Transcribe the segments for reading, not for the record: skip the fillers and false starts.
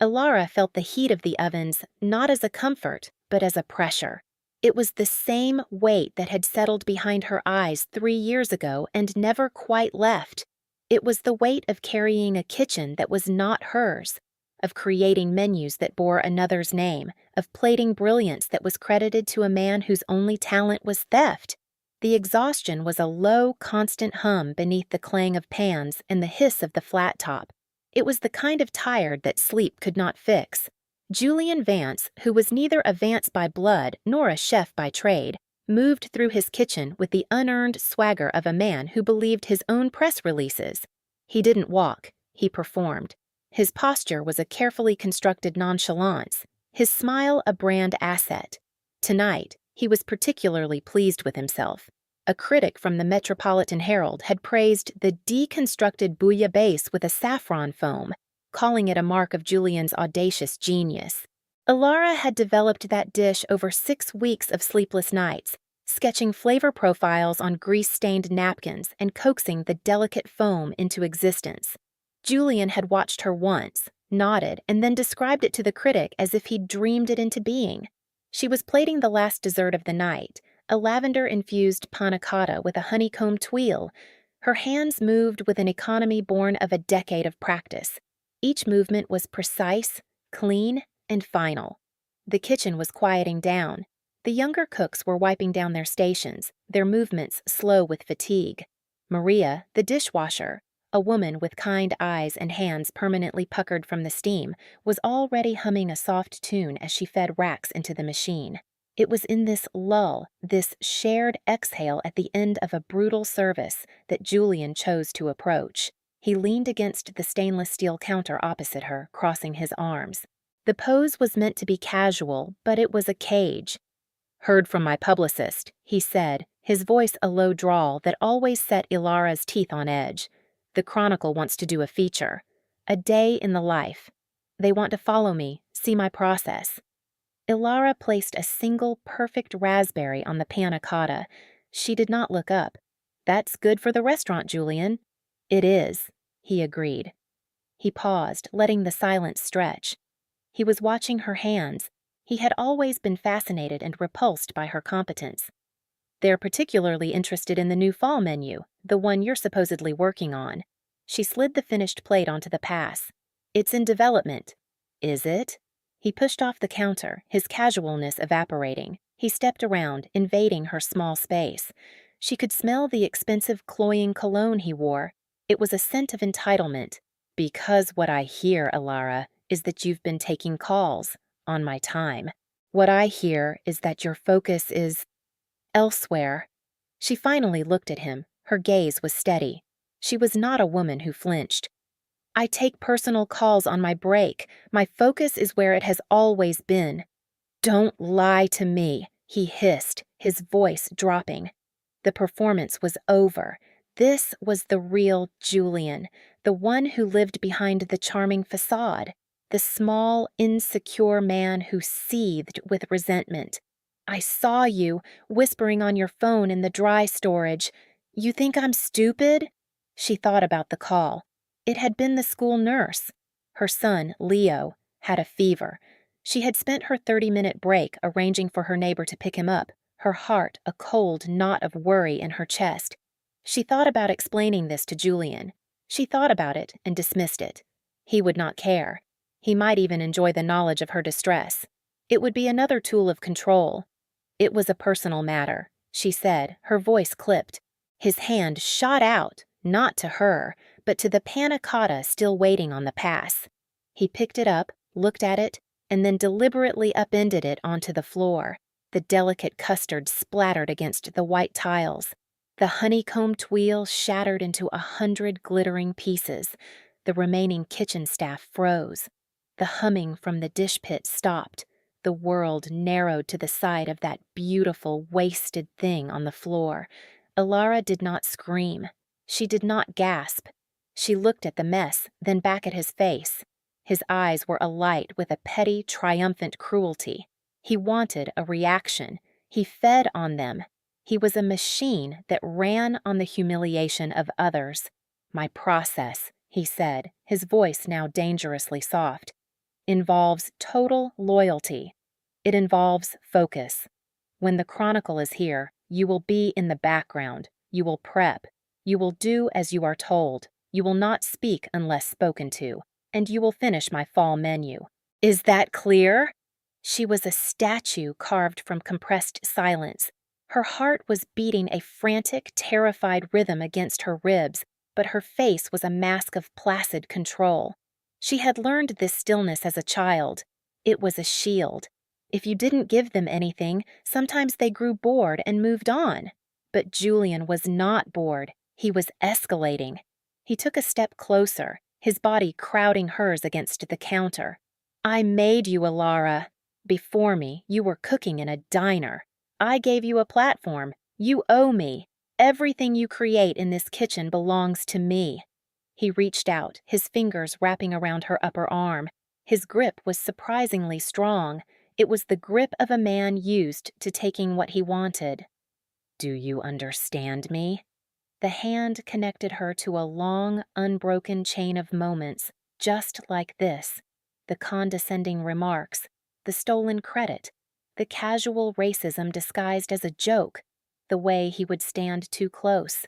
Ilara felt the heat of the ovens not as a comfort, but as a pressure. It was the same weight that had settled behind her eyes 3 years ago and never quite left. It was the weight of carrying a kitchen that was not hers, of creating menus that bore another's name, of plating brilliance that was credited to a man whose only talent was theft. The exhaustion was a low, constant hum beneath the clang of pans and the hiss of the flat top. It was the kind of tired that sleep could not fix. Julian Vance, who was neither a Vance by blood nor a chef by trade, moved through his kitchen with the unearned swagger of a man who believed his own press releases. He didn't walk, he performed. His posture was a carefully constructed nonchalance, his smile a brand asset. Tonight, he was particularly pleased with himself. A critic from the Metropolitan Herald had praised the deconstructed bouillabaisse with a saffron foam, calling it a mark of Julian's audacious genius. Ilara had developed that dish over 6 weeks of sleepless nights, sketching flavor profiles on grease-stained napkins and coaxing the delicate foam into existence. Julian had watched her once, nodded, and then described it to the critic as if he'd dreamed it into being. She was plating the last dessert of the night, a lavender-infused panna cotta with a honeycomb tuile. Her hands moved with an economy born of a decade of practice. Each movement was precise, clean, and final. The kitchen was quieting down. The younger cooks were wiping down their stations, their movements slow with fatigue. Maria, the dishwasher, a woman with kind eyes and hands permanently puckered from the steam, was already humming a soft tune as she fed racks into the machine. It was in this lull, this shared exhale at the end of a brutal service, that Julian chose to approach. He leaned against the stainless steel counter opposite her, crossing his arms. The pose was meant to be casual, but it was a cage. "Heard from my publicist," he said, his voice a low drawl that always set Ilara's teeth on edge. "The Chronicle wants to do a feature. A day in the life. They want to follow me, see my process." Ilara placed a single perfect raspberry on the panna cotta. She did not look up. "That's good for the restaurant, Julian." "It is," he agreed. He paused, letting the silence stretch. He was watching her hands. He had always been fascinated and repulsed by her competence. "They're particularly interested in the new fall menu, the one you're supposedly working on." She slid the finished plate onto the pass. "It's in development." "Is it?" He pushed off the counter, his casualness evaporating. He stepped around, invading her small space. She could smell the expensive cloying cologne he wore. It was a scent of entitlement. "Because what I hear, Ilara, is that you've been taking calls on my time. What I hear is that your focus is elsewhere." She finally looked at him. Her gaze was steady. She was not a woman who flinched. "I take personal calls on my break. My focus is where it has always been." "Don't lie to me," he hissed, his voice dropping. The performance was over. This was the real Julian, the one who lived behind the charming facade, the small, insecure man who seethed with resentment. "I saw you, whispering on your phone in the dry storage. You think I'm stupid?" She thought about the call. It had been the school nurse. Her son, Leo, had a fever. She had spent her 30-minute break arranging for her neighbor to pick him up, her heart a cold knot of worry in her chest. She thought about explaining this to Julian. She thought about it and dismissed it. He would not care. He might even enjoy the knowledge of her distress. It would be another tool of control. "It was a personal matter," she said, her voice clipped. His hand shot out, not to her, but to the panna cotta still waiting on the pass. He picked it up, looked at it, and then deliberately upended it onto the floor. The delicate custard splattered against the white tiles. The honeycomb tuile shattered into 100 glittering pieces. The remaining kitchen staff froze. The humming from the dish pit stopped. The world narrowed to the sight of that beautiful, wasted thing on the floor. Ilara did not scream. She did not gasp. She looked at the mess, then back at his face. His eyes were alight with a petty, triumphant cruelty. He wanted a reaction. He fed on them. He was a machine that ran on the humiliation of others. "My process," he said, his voice now dangerously soft. involves total loyalty. It involves focus. When the Chronicle is here, you will be in the background. You will prep. You will do as you are told. You will not speak unless spoken to. And you will finish my fall menu. Is that clear? She was a statue carved from compressed silence. Her heart was beating a frantic, terrified rhythm against her ribs, but her face was a mask of placid control. She had learned this stillness as a child. It was a shield. If you didn't give them anything, sometimes they grew bored and moved on. But Julian was not bored. He was escalating. He took a step closer, his body crowding hers against the counter. I made you, Alara. Before me, you were cooking in a diner. I gave you a platform. You owe me. Everything you create in this kitchen belongs to me. He reached out, his fingers wrapping around her upper arm. His grip was surprisingly strong. It was the grip of a man used to taking what he wanted. Do you understand me? The hand connected her to a long, unbroken chain of moments, just like this. The condescending remarks, the stolen credit, the casual racism disguised as a joke, the way he would stand too close,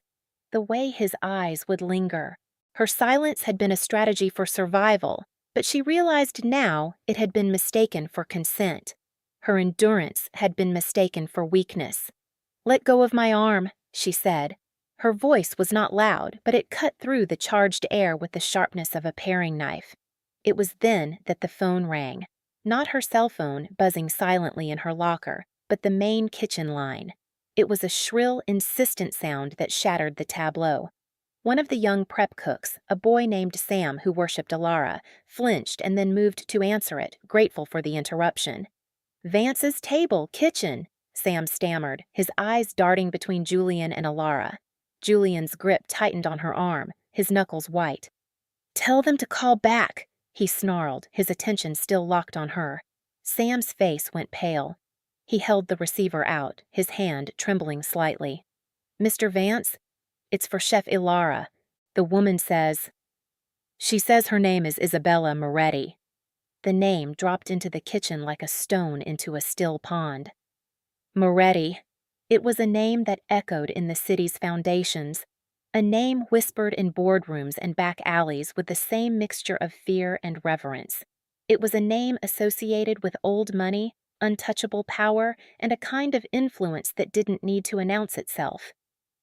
the way his eyes would linger. Her silence had been a strategy for survival, but she realized now it had been mistaken for consent. Her endurance had been mistaken for weakness. Let go of my arm, she said. Her voice was not loud, but it cut through the charged air with the sharpness of a paring knife. It was then that the phone rang. Not her cell phone buzzing silently in her locker, but the main kitchen line. It was a shrill, insistent sound that shattered the tableau. One of the young prep cooks, a boy named Sam who worshipped Alara, flinched and then moved to answer it, grateful for the interruption. Vance's table, kitchen, Sam stammered, his eyes darting between Julian and Alara. Julian's grip tightened on her arm, his knuckles white. Tell them to call back, he snarled, his attention still locked on her. Sam's face went pale. He held the receiver out, his hand trembling slightly. Mr. Vance? It's for Chef Ilara. The woman says... She says her name is Isabella Moretti. The name dropped into the kitchen like a stone into a still pond. Moretti. It was a name that echoed in the city's foundations, a name whispered in boardrooms and back alleys with the same mixture of fear and reverence. It was a name associated with old money, untouchable power, and a kind of influence that didn't need to announce itself.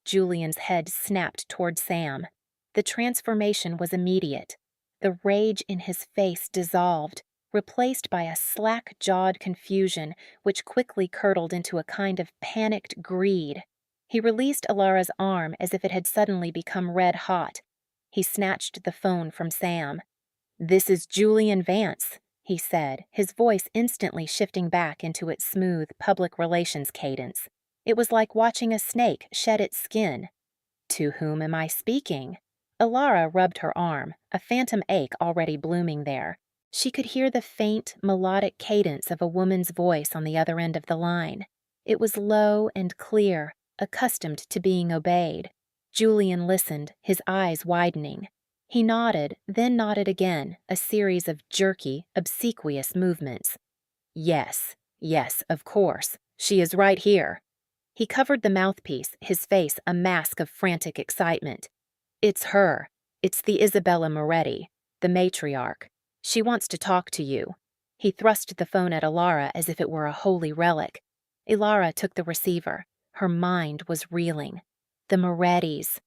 Julian's head snapped toward Sam. The transformation was immediate. The rage in his face dissolved, replaced by a slack-jawed confusion which quickly curdled into a kind of panicked greed. He released Alara's arm as if it had suddenly become red-hot. He snatched the phone from Sam. "This is Julian Vance," he said, his voice instantly shifting back into its smooth public relations cadence. It was like watching a snake shed its skin. "To whom am I speaking?" Alara rubbed her arm, a phantom ache already blooming there. She could hear the faint, melodic cadence of a woman's voice on the other end of the line. It was low and clear, accustomed to being obeyed. Julian listened, his eyes widening. He nodded, then nodded again, a series of jerky, obsequious movements. Yes, of course. She is right here." He covered the mouthpiece, his face a mask of frantic excitement. "It's her. It's the Isabella Moretti, the matriarch. She wants to talk to you." He thrust the phone at Alara as if it were a holy relic. Ilara took the receiver. Her mind was reeling. The Morettis.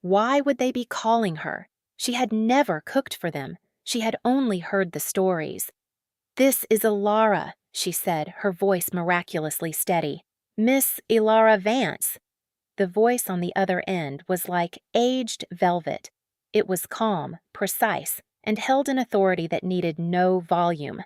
Why would they be calling her? She had never cooked for them. She had only heard the stories. "This is Ilara," she said, her voice miraculously steady. "Miss Ilara Vance." The voice on the other end was like aged velvet. It was calm, precise, and held an authority that needed no volume.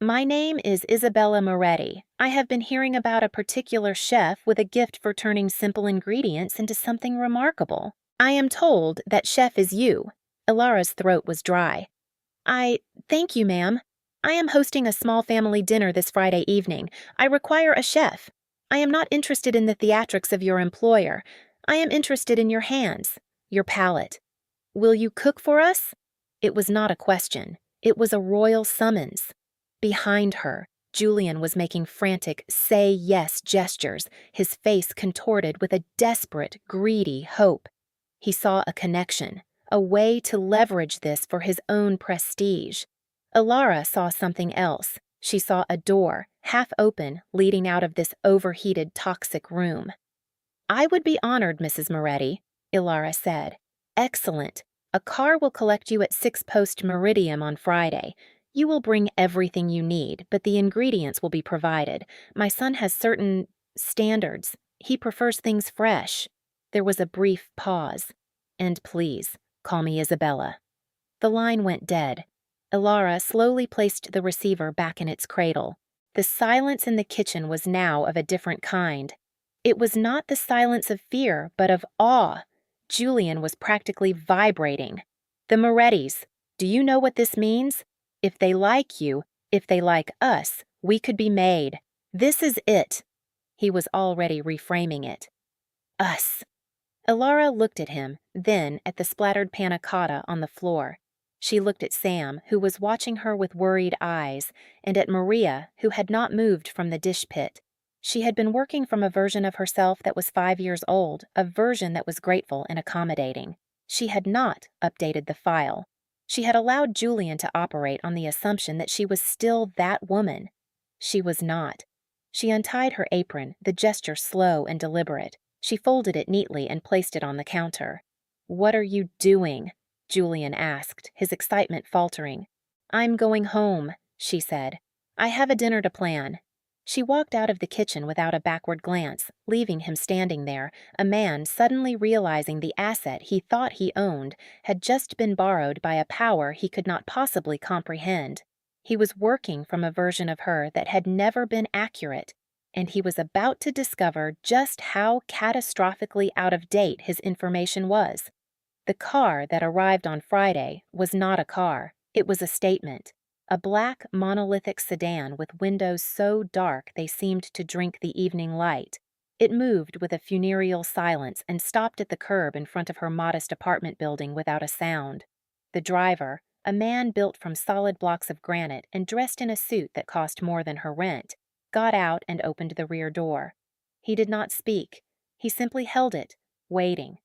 "My name is Isabella Moretti. I have been hearing about a particular chef with a gift for turning simple ingredients into something remarkable. I am told that chef is you." Ilara's throat was dry. Thank you, ma'am. I am hosting a small family dinner this Friday evening. I require a chef. I am not interested in the theatrics of your employer. I am interested in your hands, your palate. Will you cook for us?" It was not a question. It was a royal summons. Behind her, Julian was making frantic "say yes" gestures, his face contorted with a desperate, greedy hope. He saw a connection, a way to leverage this for his own prestige. Alara saw something else. She saw a door, half open, leading out of this overheated, toxic room. "I would be honored, Mrs. Moretti," Ilara said. "Excellent. A car will collect you at 6 Post Meridium on Friday. You will bring everything you need, but the ingredients will be provided. My son has certain standards. He prefers things fresh." There was a brief pause. "And please, call me Isabella." The line went dead. Ilara slowly placed the receiver back in its cradle. The silence in the kitchen was now of a different kind. It was not the silence of fear, but of awe. Julian was practically vibrating. "The Morettis, do you know what this means? If they like you, if they like us, we could be made. This is it." He was already reframing it. Us. Ilara looked at him, then at the splattered panna cotta on the floor. She looked at Sam, who was watching her with worried eyes, and at Maria, who had not moved from the dish pit. She had been working from a version of herself that was 5 years old, a version that was grateful and accommodating. She had not updated the file. She had allowed Julian to operate on the assumption that she was still that woman. She was not. She untied her apron, the gesture slow and deliberate. She folded it neatly and placed it on the counter. "What are you doing?" Julian asked, his excitement faltering. "I'm going home," she said. "I have a dinner to plan." She walked out of the kitchen without a backward glance, leaving him standing there, a man suddenly realizing the asset he thought he owned had just been borrowed by a power he could not possibly comprehend. He was working from a version of her that had never been accurate, and he was about to discover just how catastrophically out of date his information was. The car that arrived on Friday was not a car. It was a statement. A black, monolithic sedan with windows so dark they seemed to drink the evening light. It moved with a funereal silence and stopped at the curb in front of her modest apartment building without a sound. The driver, a man built from solid blocks of granite and dressed in a suit that cost more than her rent, got out and opened the rear door. He did not speak. He simply held it, waiting.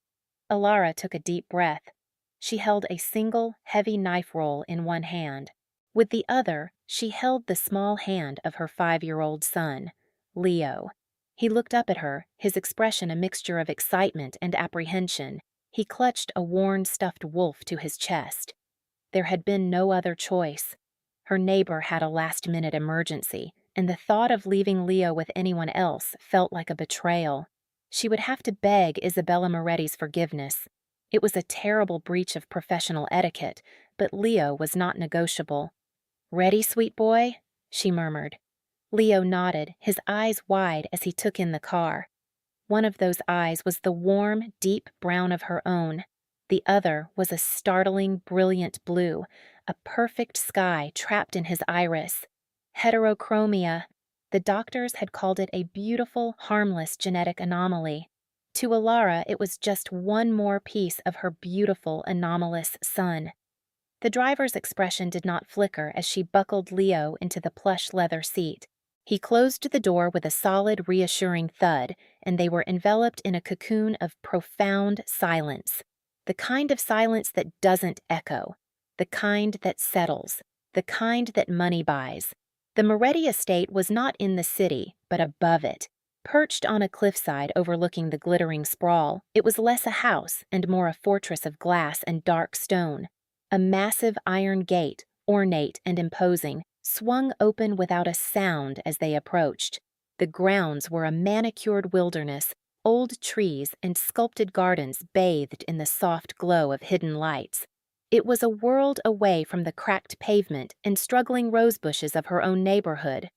Ilara took a deep breath. She held a single, heavy knife roll in one hand. With the other, she held the small hand of her 5-year-old son, Leo. He looked up at her, his expression a mixture of excitement and apprehension. He clutched a worn stuffed wolf to his chest. There had been no other choice. Her neighbor had a last-minute emergency, and the thought of leaving Leo with anyone else felt like a betrayal. She would have to beg Isabella Moretti's forgiveness. It was a terrible breach of professional etiquette, but Leo was not negotiable. "Ready, sweet boy?" she murmured. Leo nodded, his eyes wide as he took in the car. One of those eyes was the warm, deep brown of her own. The other was a startling, brilliant blue, a perfect sky trapped in his iris. Heterochromia. The doctors had called it a beautiful, harmless genetic anomaly. To Ilara, it was just one more piece of her beautiful, anomalous son. The driver's expression did not flicker as she buckled Leo into the plush leather seat. He closed the door with a solid, reassuring thud, and they were enveloped in a cocoon of profound silence. The kind of silence that doesn't echo. The kind that settles. The kind that money buys. The Moretti estate was not in the city, but above it. Perched on a cliffside overlooking the glittering sprawl, it was less a house and more a fortress of glass and dark stone. A massive iron gate, ornate and imposing, swung open without a sound as they approached. The grounds were a manicured wilderness, old trees and sculpted gardens bathed in the soft glow of hidden lights. It was a world away from the cracked pavement and struggling rosebushes of her own neighborhood.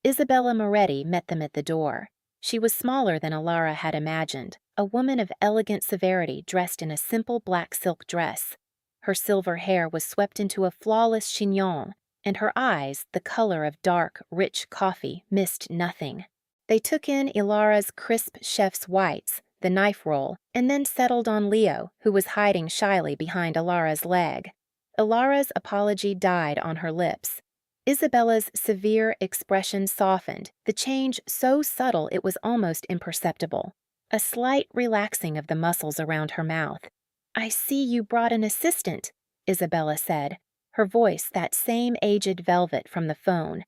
Isabella Moretti met them at the door. She was smaller than Ilara had imagined, a woman of elegant severity dressed in a simple black silk dress. Her silver hair was swept into a flawless chignon, and her eyes, the color of dark, rich coffee, missed nothing. They took in Ilara's crisp chef's whites, the knife roll, and then settled on Leo, who was hiding shyly behind Ilara's leg. Ilara's apology died on her lips. Isabella's severe expression softened, the change so subtle it was almost imperceptible. A slight relaxing of the muscles around her mouth. "I see you brought an assistant," Isabella said, her voice that same aged velvet from the phone.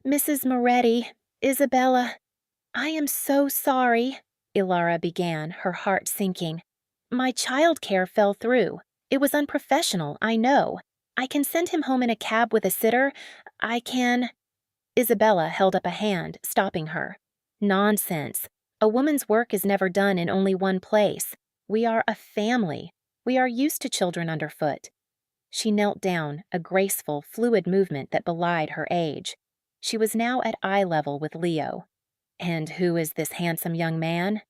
"Mrs. Moretti, Isabella—" "I am so sorry," Ilara began, her heart sinking. "My childcare fell through. It was unprofessional, I know. I can send him home in a cab with a sitter. I can—" Isabella held up a hand, stopping her. "Nonsense. A woman's work is never done in only one place. We are a family. We are used to children underfoot." She knelt down, a graceful, fluid movement that belied her age. She was now at eye level with Leo. "And who is this handsome young man?"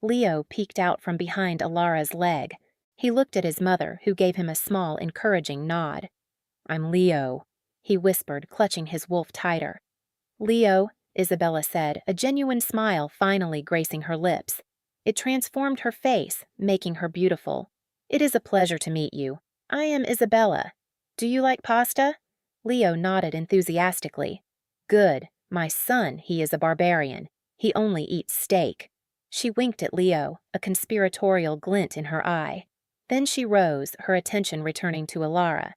Leo peeked out from behind Ilara's leg. He looked at his mother, who gave him a small, encouraging nod. "I'm Leo," he whispered, clutching his wolf tighter. "Leo," Isabella said, a genuine smile finally gracing her lips. It transformed her face, making her beautiful. "It is a pleasure to meet you. I am Isabella. Do you like pasta?" Leo nodded enthusiastically. "Good. My son, he is a barbarian. He only eats steak." She winked at Leo, a conspiratorial glint in her eye. Then she rose, her attention returning to Ilara.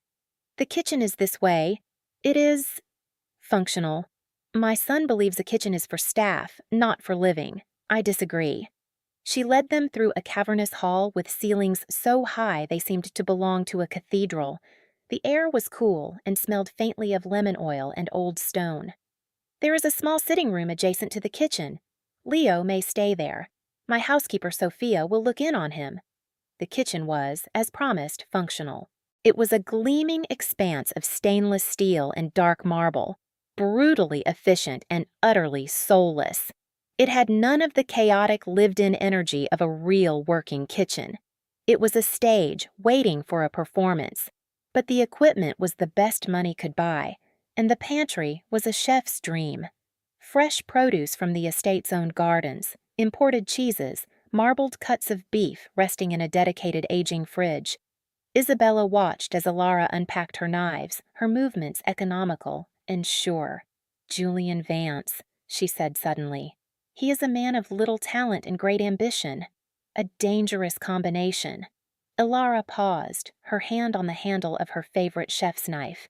"The kitchen is this way. It is functional. My son believes a kitchen is for staff, not for living. I disagree." She led them through a cavernous hall with ceilings so high they seemed to belong to a cathedral. The air was cool and smelled faintly of lemon oil and old stone. "There is a small sitting room adjacent to the kitchen. Leo may stay there. My housekeeper Sophia will look in on him." The kitchen was, as promised, functional. It was a gleaming expanse of stainless steel and dark marble, brutally efficient and utterly soulless. It had none of the chaotic, lived-in energy of a real working kitchen. It was a stage waiting for a performance. But the equipment was the best money could buy, and the pantry was a chef's dream. Fresh produce from the estate's own gardens, imported cheeses, marbled cuts of beef resting in a dedicated aging fridge. Isabella watched as Ilara unpacked her knives, her movements economical and sure. "Julian Vance," she said suddenly. "He is a man of little talent and great ambition. A dangerous combination." Ilara paused, her hand on the handle of her favorite chef's knife.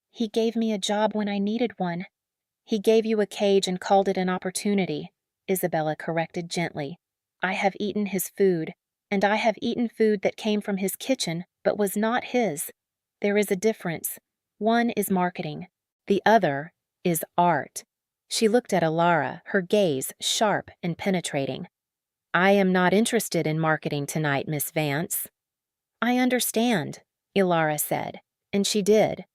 "He gave me a job when I needed one." "He gave you a cage and called it an opportunity," Isabella corrected gently. "I have eaten his food, and I have eaten food that came from his kitchen but was not his. There is a difference. One is marketing. The other is art." She looked at Ilara, her gaze sharp and penetrating. "I am not interested in marketing tonight, Miss Vance." "I understand," Ilara said, and she did.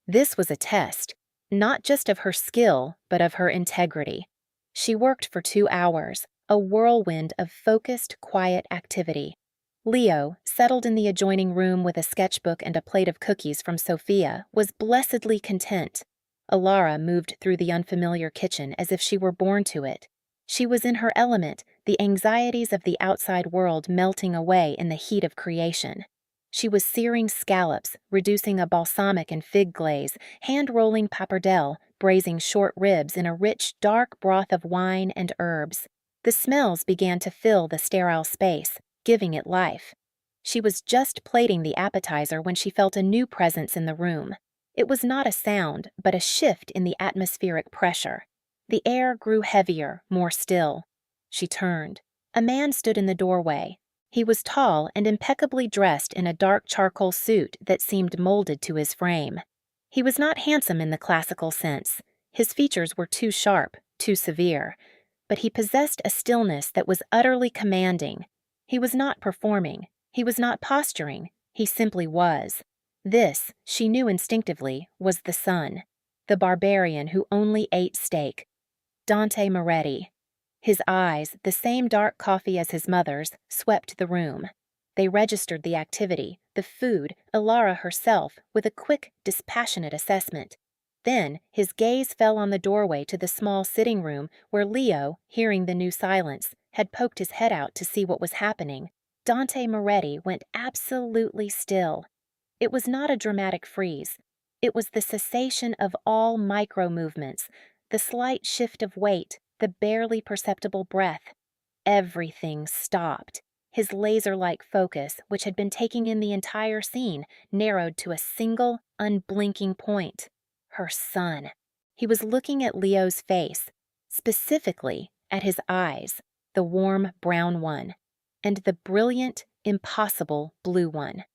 This was a test, not just of her skill, but of her integrity. She worked for 2 hours, a whirlwind of focused, quiet activity. Leo, settled in the adjoining room with a sketchbook and a plate of cookies from Sophia, was blessedly content. Ilara moved through the unfamiliar kitchen as if she were born to it. She was in her element, the anxieties of the outside world melting away in the heat of creation. She was searing scallops, reducing a balsamic and fig glaze, hand-rolling pappardelle, braising short ribs in a rich, dark broth of wine and herbs. The smells began to fill the sterile space, giving it life. She was just plating the appetizer when she felt a new presence in the room. It was not a sound, but a shift in the atmospheric pressure. The air grew heavier, more still. She turned. A man stood in the doorway. He was tall and impeccably dressed in a dark charcoal suit that seemed molded to his frame. He was not handsome in the classical sense. His features were too sharp, too severe. But he possessed a stillness that was utterly commanding. He was not performing. He was not posturing. He simply was. This, she knew instinctively, was the son, the barbarian who only ate steak. Dante Moretti. His eyes, the same dark coffee as his mother's, swept the room. They registered the activity, the food, Ilara herself, with a quick, dispassionate assessment. Then his gaze fell on the doorway to the small sitting room where Leo, hearing the new silence, had poked his head out to see what was happening. Dante Moretti went absolutely still. It was not a dramatic freeze. It was the cessation of all micro-movements, the slight shift of weight, the barely perceptible breath. Everything stopped. His laser-like focus, which had been taking in the entire scene, narrowed to a single, unblinking point. Her son. He was looking at Leo's face, specifically at his eyes, the warm brown one, and the brilliant, impossible blue one.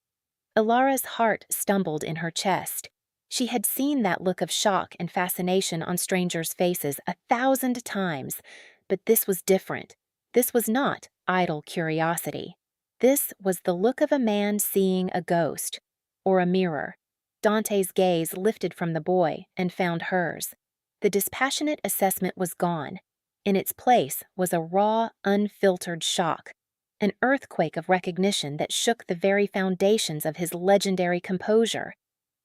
Ilara's heart stumbled in her chest. She had seen that look of shock and fascination on strangers' faces 1,000 times, but this was different. This was not idle curiosity. This was the look of a man seeing a ghost, or a mirror. Dante's gaze lifted from the boy and found hers. The dispassionate assessment was gone. In its place was a raw, unfiltered shock, an earthquake of recognition that shook the very foundations of his legendary composure.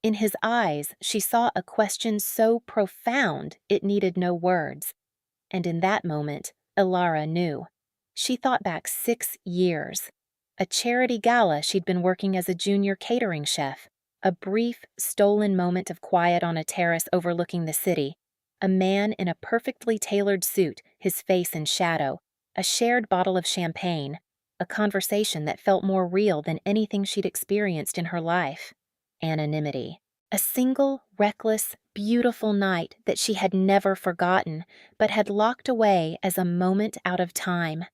In his eyes, she saw a question so profound it needed no words. And in that moment, Ilara knew. She thought back 6 years. A charity gala she'd been working as a junior catering chef, a brief, stolen moment of quiet on a terrace overlooking the city, a man in a perfectly tailored suit, his face in shadow, a shared bottle of champagne, a conversation that felt more real than anything she'd experienced in her life. Anonymity. A single, reckless, beautiful night that she had never forgotten, but had locked away as a moment out of time.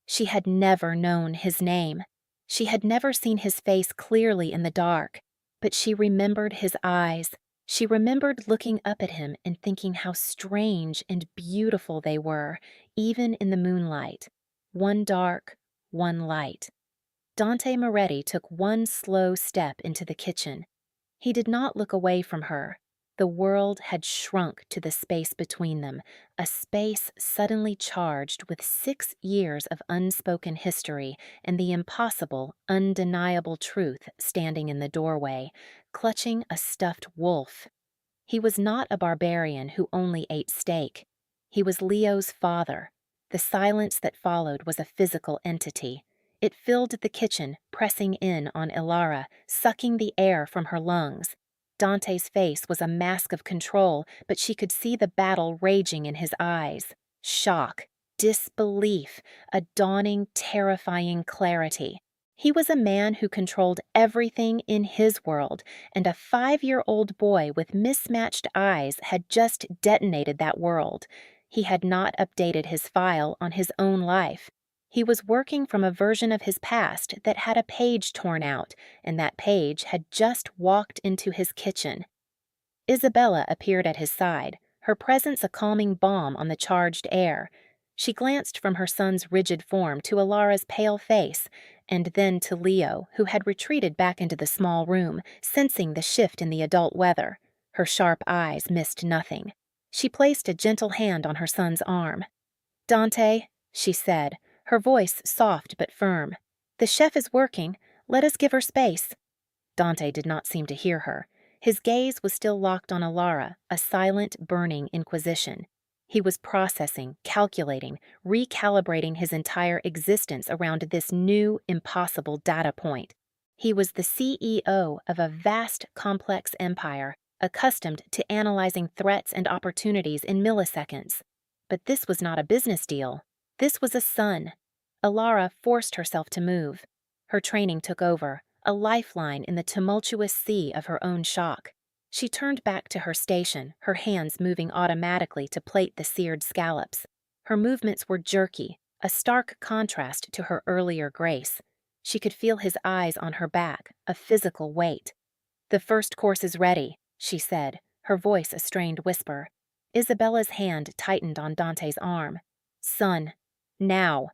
She had never known his name. She had never seen his face clearly in the dark, but she remembered his eyes. She remembered looking up at him and thinking how strange and beautiful they were, even in the moonlight. One dark, one light. Dante Moretti took one slow step into the kitchen. He did not look away from her. The world had shrunk to the space between them, a space suddenly charged with 6 years of unspoken history and the impossible, undeniable truth standing in the doorway, clutching a stuffed wolf. He was not a barbarian who only ate steak. He was Leo's father. The silence that followed was a physical entity. It filled the kitchen, pressing in on Ilara, sucking the air from her lungs. Dante's face was a mask of control, but she could see the battle raging in his eyes. Shock, disbelief, a dawning, terrifying clarity. He was a man who controlled everything in his world, and a 5-year-old boy with mismatched eyes had just detonated that world. He had not updated his file on his own life. He was working from a version of his past that had a page torn out, and that page had just walked into his kitchen. Isabella appeared at his side, her presence a calming balm on the charged air. She glanced from her son's rigid form to Ilara's pale face, and then to Leo, who had retreated back into the small room, sensing the shift in the adult weather. Her sharp eyes missed nothing. She placed a gentle hand on her son's arm. "Dante," she said, her voice soft but firm. "The chef is working. Let us give her space." Dante did not seem to hear her. His gaze was still locked on Ilara, a silent, burning inquisition. He was processing, calculating, recalibrating his entire existence around this new, impossible data point. He was the CEO of a vast, complex empire, accustomed to analyzing threats and opportunities in milliseconds. But this was not a business deal. This was a son. Ilara forced herself to move. Her training took over, a lifeline in the tumultuous sea of her own shock. She turned back to her station, her hands moving automatically to plate the seared scallops. Her movements were jerky, a stark contrast to her earlier grace. She could feel his eyes on her back, a physical weight. "The first course is ready," she said, her voice a strained whisper. Isabella's hand tightened on Dante's arm. "Son, now."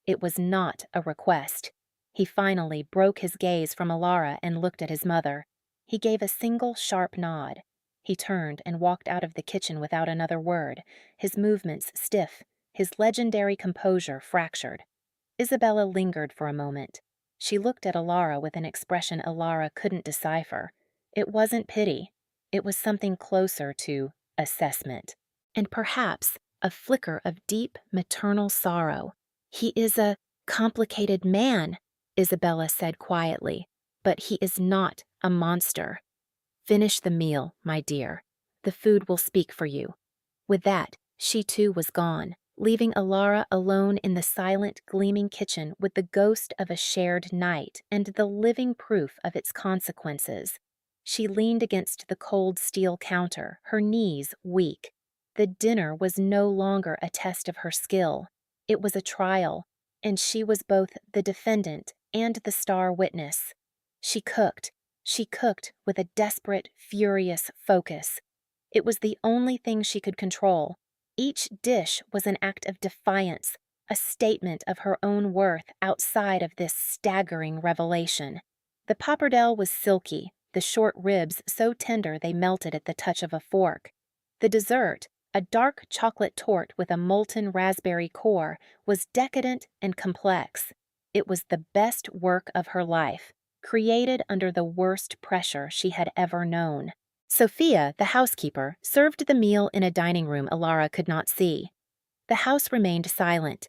It was not a request. He finally broke his gaze from Ilara and looked at his mother. He gave a single sharp nod. He turned and walked out of the kitchen without another word, his movements stiff, his legendary composure fractured. Isabella lingered for a moment. She looked at Ilara with an expression Ilara couldn't decipher. It wasn't pity. It was something closer to assessment. And perhaps a flicker of deep maternal sorrow. "He is a complicated man," Isabella said quietly, "but he is not a monster. Finish the meal, my dear. The food will speak for you. With that, she too was gone, leaving Alara alone in the silent, gleaming kitchen with the ghost of a shared night and the living proof of its consequences. She leaned against the cold steel counter, her knees weak. The dinner was no longer a test of her skill. It was a trial, and she was both the defendant and the star witness. She cooked with a desperate, furious focus. It was the only thing she could control. Each dish was an act of defiance, a statement of her own worth outside of this staggering revelation. The pappardelle was silky, the short ribs so tender they melted at the touch of a fork. The dessert, a dark chocolate torte with a molten raspberry core, was decadent and complex. It was the best work of her life, created under the worst pressure she had ever known. Sophia, the housekeeper, served the meal in a dining room Alara could not see. The house remained silent.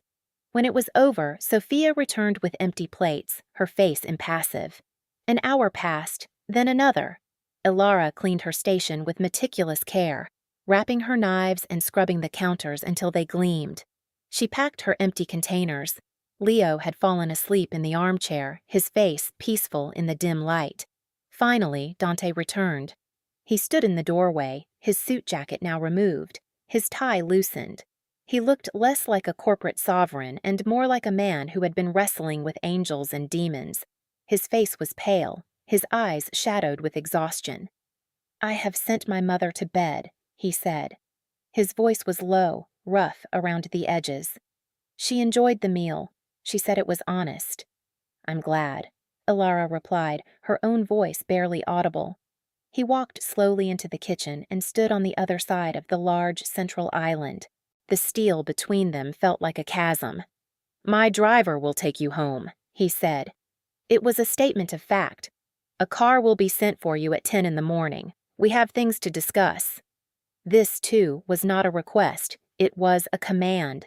When it was over, Sophia returned with empty plates, her face impassive. An hour passed, then another. Alara cleaned her station with meticulous care, wrapping her knives and scrubbing the counters until they gleamed. She packed her empty containers. Leo had fallen asleep in the armchair, his face peaceful in the dim light. Finally, Dante returned. He stood in the doorway, his suit jacket now removed, his tie loosened. He looked less like a corporate sovereign and more like a man who had been wrestling with angels and demons. His face was pale, his eyes shadowed with exhaustion. "I have sent my mother to bed," he said. His voice was low, rough around the edges. "She enjoyed the meal. She said it was honest." "I'm glad," Alara replied, her own voice barely audible. He walked slowly into the kitchen and stood on the other side of the large central island. The steel between them felt like a chasm. "My driver will take you home," he said. It was a statement of fact. "A car will be sent for you at 10 in the morning. We have things to discuss." This, too, was not a request. It was a command.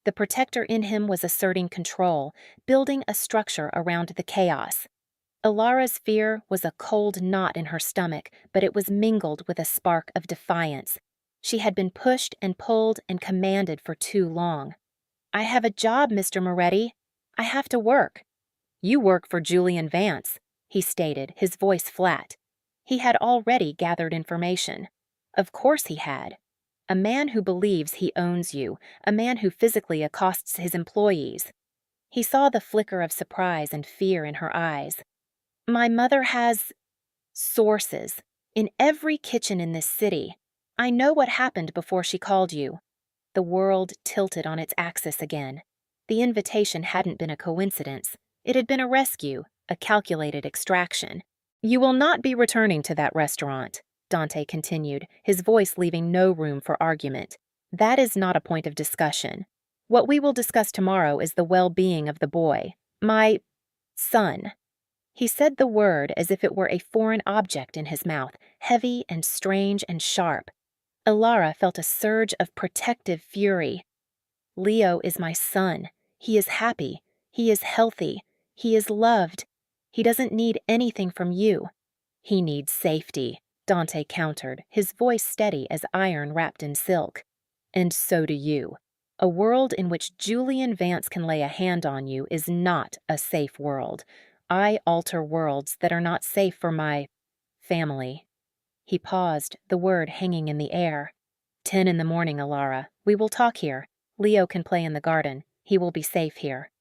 The protector in him was asserting control, building a structure around the chaos. Alara's fear was a cold knot in her stomach, but it was mingled with a spark of defiance. She had been pushed and pulled and commanded for too long. "I have a job, Mr. Moretti. I have to work." "You work for Julian Vance," he stated, his voice flat. He had already gathered information. Of course he had. A man who believes he owns you, a man who physically accosts his employees. He saw the flicker of surprise and fear in her eyes. "My mother has sources in every kitchen in this city. I know what happened before she called you." The world tilted on its axis again. The invitation hadn't been a coincidence. It had been a rescue, a calculated extraction. "You will not be returning to that restaurant," Dante continued, his voice leaving no room for argument. "That is not a point of discussion. What we will discuss tomorrow is the well-being of the boy, my son." He said the word as if it were a foreign object in his mouth, heavy and strange and sharp. Alara felt a surge of protective fury. "Leo is my son. He is happy. He is healthy. He is loved. He doesn't need anything from you." "He needs safety," Dante countered, his voice steady as iron wrapped in silk. "And so do you. A world in which Julian Vance can lay a hand on you is not a safe world. I alter worlds that are not safe for my family." He paused, the word hanging in the air. 10 in the morning, Alara. We will talk here. Leo can play in the garden. He will be safe here."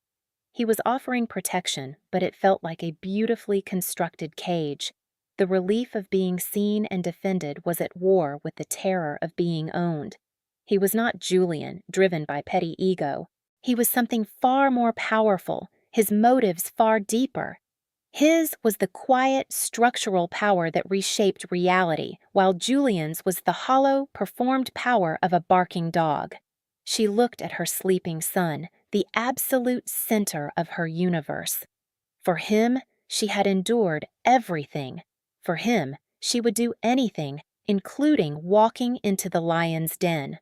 He was offering protection, but it felt like a beautifully constructed cage. The relief of being seen and defended was at war with the terror of being owned. He was not Julian, driven by petty ego. He was something far more powerful, his motives far deeper. His was the quiet, structural power that reshaped reality, while Julian's was the hollow, performed power of a barking dog. She looked at her sleeping son, the absolute center of her universe. For him, she had endured everything. For him, she would do anything, including walking into the lion's den.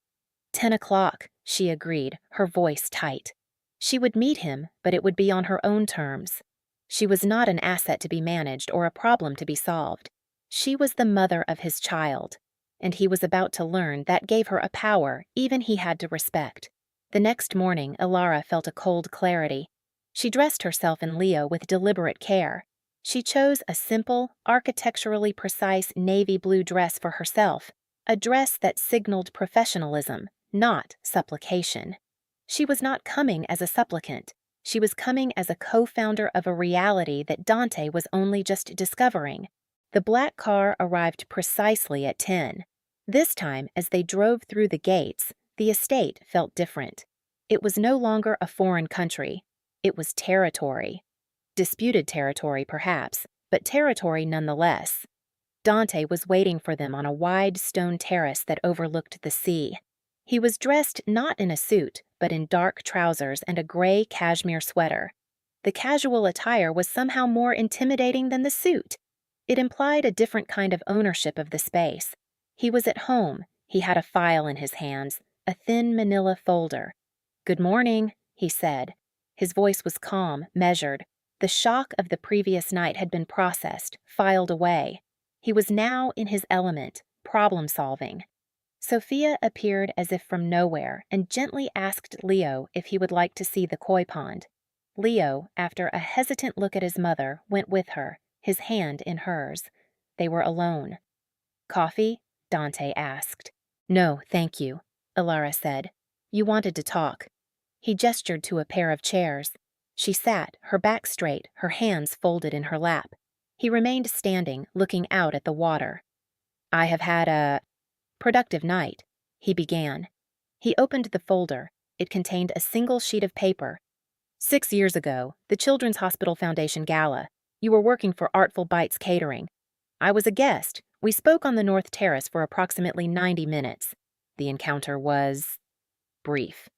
10 o'clock, she agreed, her voice tight. She would meet him, but it would be on her own terms. She was not an asset to be managed or a problem to be solved. She was the mother of his child, and he was about to learn that gave her a power even he had to respect. The next morning, Ilara felt a cold clarity. She dressed herself in Leo with deliberate care. She chose a simple, architecturally precise navy blue dress for herself, a dress that signaled professionalism, not supplication. She was not coming as a supplicant. She was coming as a co-founder of a reality that Dante was only just discovering. The black car arrived precisely at 10. This time, as they drove through the gates, the estate felt different. It was no longer a foreign country. It was territory. Disputed territory, perhaps, but territory nonetheless. Dante was waiting for them on a wide stone terrace that overlooked the sea. He was dressed not in a suit, but in dark trousers and a gray cashmere sweater. The casual attire was somehow more intimidating than the suit. It implied a different kind of ownership of the space. He was at home. He had a file in his hands, a thin manila folder. "Good morning," he said. His voice was calm, measured. The shock of the previous night had been processed, filed away. He was now in his element, problem-solving. Sophia appeared as if from nowhere and gently asked Leo if he would like to see the koi pond. Leo, after a hesitant look at his mother, went with her, his hand in hers. They were alone. "Coffee?" Dante asked. "No, thank you," Ilara said. "You wanted to talk." He gestured to a pair of chairs. She sat, her back straight, her hands folded in her lap. He remained standing, looking out at the water. "I have had a productive night," he began. He opened the folder. It contained a single sheet of paper. "6 years ago, the Children's Hospital Foundation Gala. You were working for Artful Bites Catering. I was a guest. We spoke on the North Terrace for approximately 90 minutes. The encounter was brief."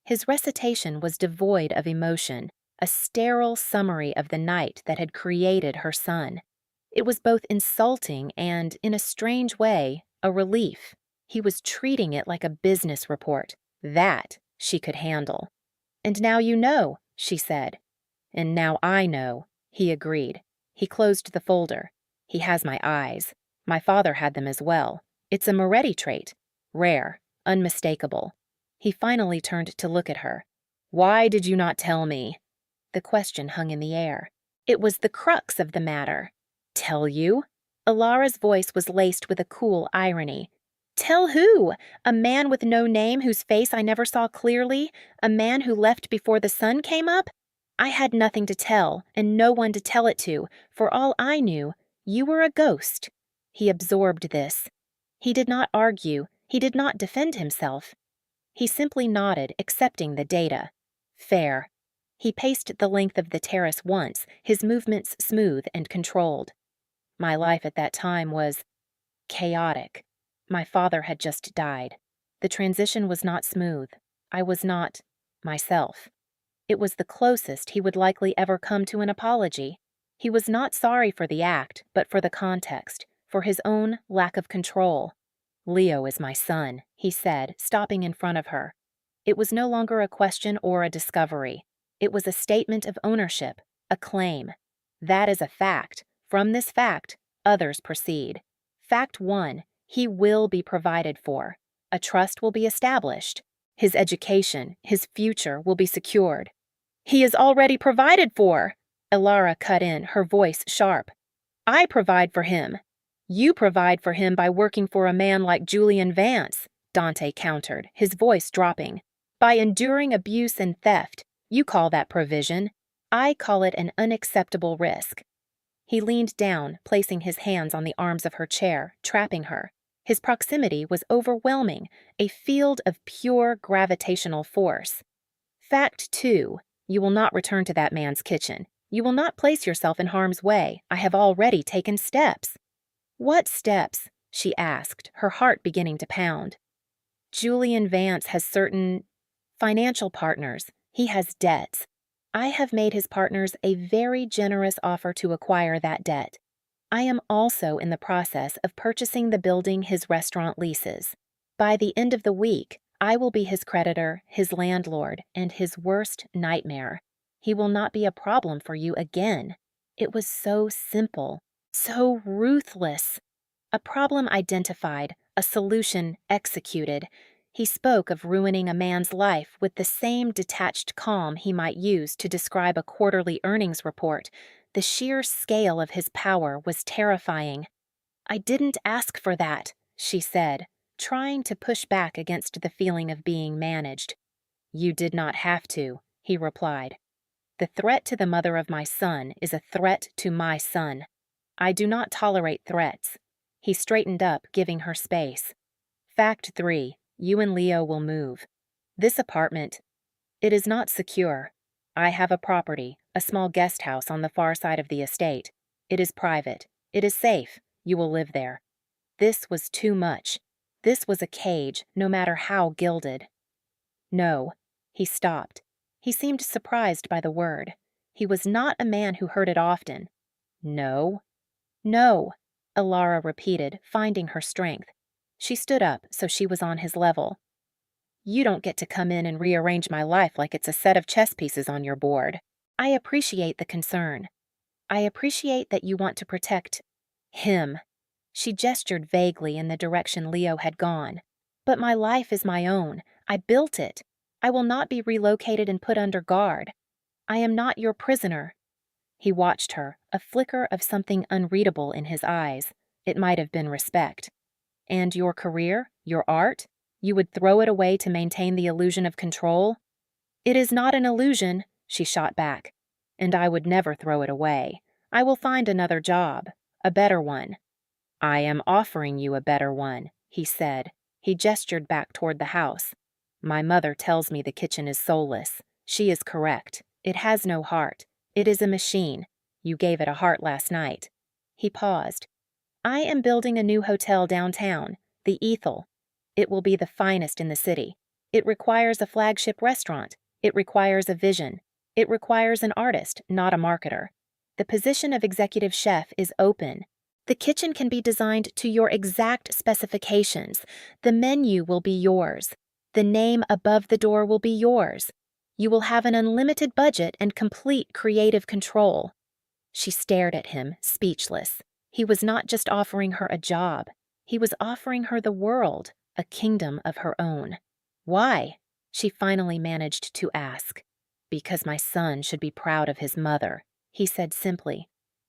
His recitation was devoid of emotion, a sterile summary of the night that had created her son. It was both insulting and, in a strange way, a relief. He was treating it like a business report. That she could handle. "And now you know," she said. "And now I know," he agreed. He closed the folder. "He has my eyes. My father had them as well. It's a Moretti trait. Rare, unmistakable." He finally turned to look at her. "Why did you not tell me?" The question hung in the air. It was the crux of the matter. "Tell you?" Ilara's voice was laced with a cool irony. "Tell who? A man with no name whose face I never saw clearly? A man who left before the sun came up? I had nothing to tell, and no one to tell it to. For all I knew, you were a ghost." He absorbed this. He did not argue. He did not defend himself. He simply nodded, accepting the data. Fair. He paced the length of the terrace once, his movements smooth and controlled. "My life at that time was chaotic. My father had just died. The transition was not smooth. I was not myself. It was the closest he would likely ever come to an apology. He was not sorry for the act, but for the context, for his own lack of control. "Leo is my son," he said, stopping in front of her. It was no longer a question or a discovery. It was a statement of ownership, a claim. That is a fact. From this fact, others proceed. Fact 1, he will be provided for. A trust will be established. His education, his future will be secured. "He is already provided for," Ilara cut in, her voice sharp. "I provide for him." "You provide for him by working for a man like Julian Vance," Dante countered, his voice dropping. "By enduring abuse and theft. You call that provision. I call it an unacceptable risk." He leaned down, placing his hands on the arms of her chair, trapping her. His proximity was overwhelming, a field of pure gravitational force. "Fact 2, you will not return to that man's kitchen. You will not place yourself in harm's way. I have already taken steps." "What steps?" she asked, her heart beginning to pound. "Julian Vance has certain financial partners. He has debts. I have made his partners a very generous offer to acquire that debt. I am also in the process of purchasing the building his restaurant leases. By the end of the week, I will be his creditor, his landlord, and his worst nightmare. He will not be a problem for you again." It was so simple, so ruthless. A problem identified, a solution executed. He spoke of ruining a man's life with the same detached calm he might use to describe a quarterly earnings report. The sheer scale of his power was terrifying. "I didn't ask for that," she said, trying to push back against the feeling of being managed. "You did not have to," he replied. "The threat to the mother of my son is a threat to my son. I do not tolerate threats." He straightened up, giving her space. "Fact 3, you and Leo will move. This apartment, it is not secure. I have a property, a small guest house on the far side of the estate. It is private. It is safe. You will live there." This was too much. This was a cage, no matter how gilded. "No." He stopped. He seemed surprised by the word. He was not a man who heard it often. "No." "No," Alara repeated, finding her strength. She stood up so she was on his level. "You don't get to come in and rearrange my life like it's a set of chess pieces on your board. I appreciate the concern. I appreciate that you want to protect him." She gestured vaguely in the direction Leo had gone. "But my life is my own. I built it. I will not be relocated and put under guard. I am not your prisoner." He watched her, a flicker of something unreadable in his eyes. It might have been respect. "And your career, your art? You would throw it away to maintain the illusion of control?" "It is not an illusion," she shot back. "And I would never throw it away. I will find another job, a better one." "I am offering you a better one," he said. He gestured back toward the house. "My mother tells me the kitchen is soulless. She is correct. It has no heart. It is a machine. You gave it a heart last night." He paused. "I am building a new hotel downtown, the Ethel. It will be the finest in the city. It requires a flagship restaurant. It requires a vision. It requires an artist, not a marketer. The position of executive chef is open. The kitchen can be designed to your exact specifications. The menu will be yours. The name above the door will be yours. You will have an unlimited budget and complete creative control." She stared at him, speechless. He was not just offering her a job. He was offering her the world, a kingdom of her own. "Why?" she finally managed to ask. "Because my son should be proud of his mother," he said simply.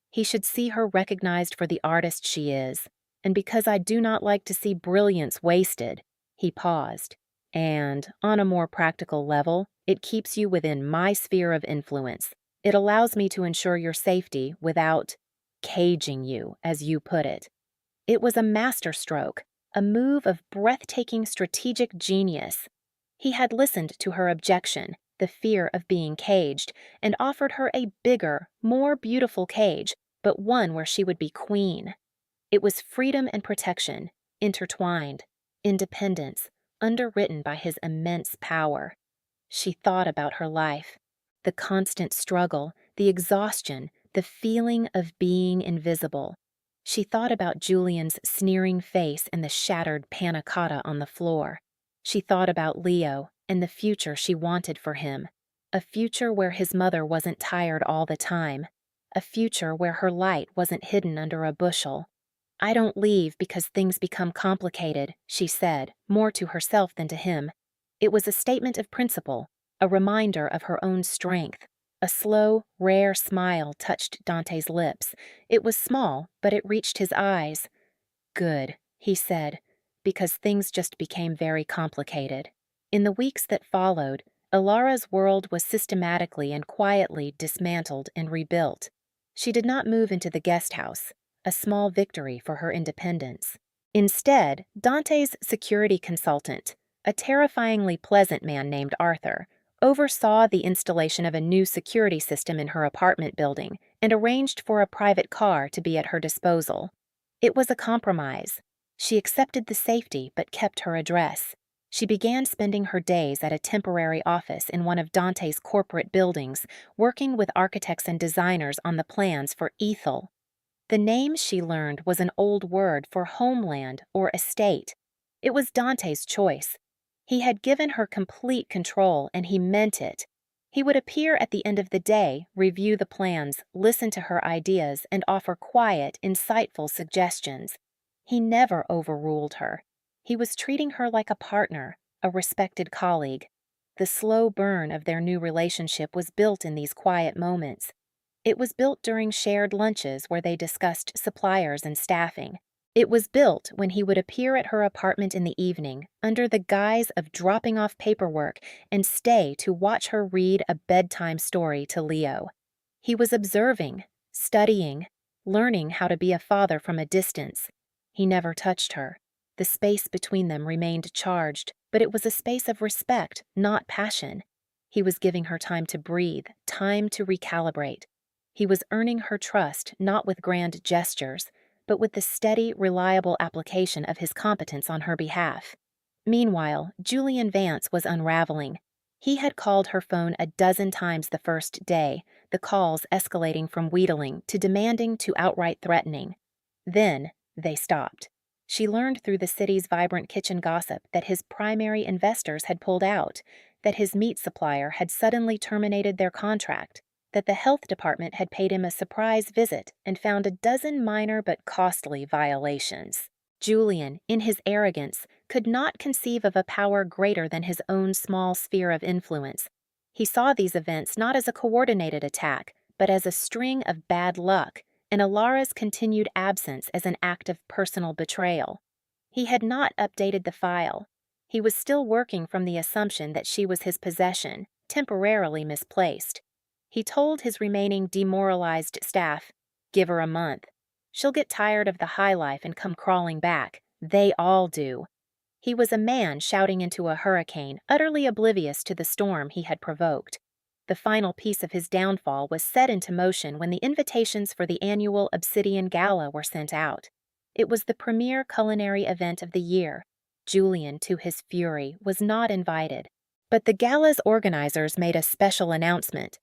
"He should see her recognized for the artist she is, and because I do not like to see brilliance wasted." He paused. "And, on a more practical level, it keeps you within my sphere of influence. It allows me to ensure your safety without caging you, as you put it." It was a masterstroke, a move of breathtaking strategic genius. He had listened to her objection, the fear of being caged, and offered her a bigger, more beautiful cage, but one where she would be queen. It was freedom and protection, intertwined, independence, underwritten by his immense power. She thought about her life, the constant struggle, the exhaustion, the feeling of being invisible. She thought about Julian's sneering face and the shattered panna cotta on the floor. She thought about Leo and the future she wanted for him, a future where his mother wasn't tired all the time, a future where her light wasn't hidden under a bushel. "I don't leave because things become complicated," she said, more to herself than to him. It was a statement of principle, a reminder of her own strength. A slow, rare smile touched Dante's lips. It was small, but it reached his eyes. "Good," he said, because things just became very complicated. In the weeks that followed, Alara's world was systematically and quietly dismantled and rebuilt. She did not move into the guest house, a small victory for her independence. Instead, Dante's security consultant, a terrifyingly pleasant man named Arthur, oversaw the installation of a new security system in her apartment building and arranged for a private car to be at her disposal. It was a compromise. She accepted the safety but kept her address. She began spending her days at a temporary office in one of Dante's corporate buildings, working with architects and designers on the plans for Ethel. The name, she learned, was an old word for homeland or estate. It was Dante's choice. He had given her complete control, and he meant it. He would appear at the end of the day, review the plans, listen to her ideas, and offer quiet, insightful suggestions. He never overruled her. He was treating her like a partner, a respected colleague. The slow burn of their new relationship was built in these quiet moments. It was built during shared lunches where they discussed suppliers and staffing. It was built when he would appear at her apartment in the evening, under the guise of dropping off paperwork, and stay to watch her read a bedtime story to Leo. He was observing, studying, learning how to be a father from a distance. He never touched her. The space between them remained charged, but it was a space of respect, not passion. He was giving her time to breathe, time to recalibrate. He was earning her trust not with grand gestures, but with the steady, reliable application of his competence on her behalf. Meanwhile, Julian Vance was unraveling. He had called her phone a dozen times the first day, the calls escalating from wheedling to demanding to outright threatening. Then, they stopped. She learned through the city's vibrant kitchen gossip that his primary investors had pulled out, that his meat supplier had suddenly terminated their contract, that the health department had paid him a surprise visit and found a dozen minor but costly violations. Julian, in his arrogance, could not conceive of a power greater than his own small sphere of influence. He saw these events not as a coordinated attack, but as a string of bad luck, and Alara's continued absence as an act of personal betrayal. He had not updated the file. He was still working from the assumption that she was his possession, temporarily misplaced. He told his remaining demoralized staff, "Give her a month. She'll get tired of the high life and come crawling back. They all do." He was a man shouting into a hurricane, utterly oblivious to the storm he had provoked. The final piece of his downfall was set into motion when the invitations for the annual Obsidian Gala were sent out. It was the premier culinary event of the year. Julian, to his fury, was not invited. But the gala's organizers made a special announcement.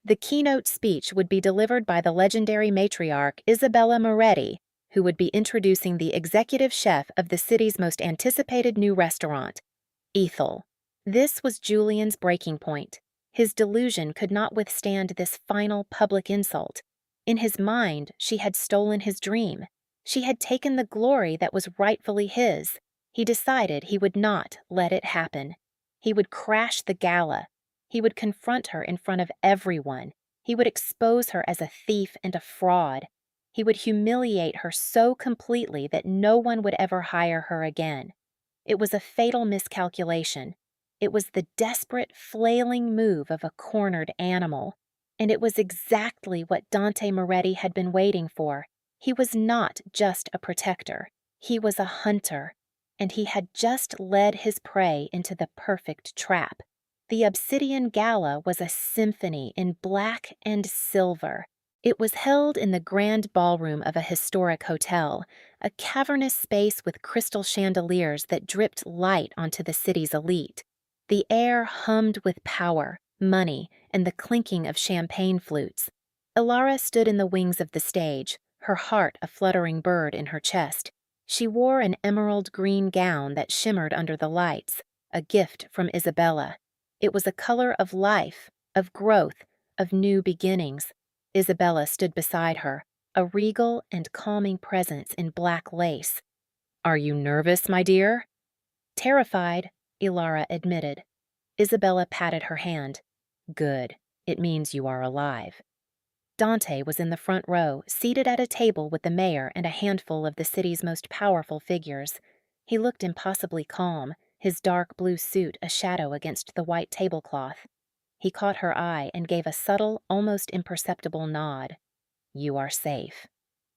The keynote speech would be delivered by the legendary matriarch Isabella Moretti, who would be introducing the executive chef of the city's most anticipated new restaurant, Ethel. This was Julian's breaking point. His delusion could not withstand this final public insult. In his mind, she had stolen his dream. She had taken the glory that was rightfully his. He decided he would not let it happen. He would crash the gala. He would confront her in front of everyone. He would expose her as a thief and a fraud. He would humiliate her so completely that no one would ever hire her again. It was a fatal miscalculation. It was the desperate, flailing move of a cornered animal. And it was exactly what Dante Moretti had been waiting for. He was not just a protector. He was a hunter. And he had just led his prey into the perfect trap. The Obsidian Gala was a symphony in black and silver. It was held in the grand ballroom of a historic hotel, a cavernous space with crystal chandeliers that dripped light onto the city's elite. The air hummed with power, money, and the clinking of champagne flutes. Ilara stood in the wings of the stage, her heart a fluttering bird in her chest. She wore an emerald green gown that shimmered under the lights, a gift from Isabella. It was a color of life, of growth, of new beginnings. Isabella stood beside her, a regal and calming presence in black lace. "Are you nervous, my dear?" "Terrified," Ilara admitted. Isabella patted her hand. "Good. It means you are alive." Dante was in the front row, seated at a table with the mayor and a handful of the city's most powerful figures. He looked impossibly calm, his dark blue suit a shadow against the white tablecloth. He caught her eye and gave a subtle, almost imperceptible nod. "You are safe."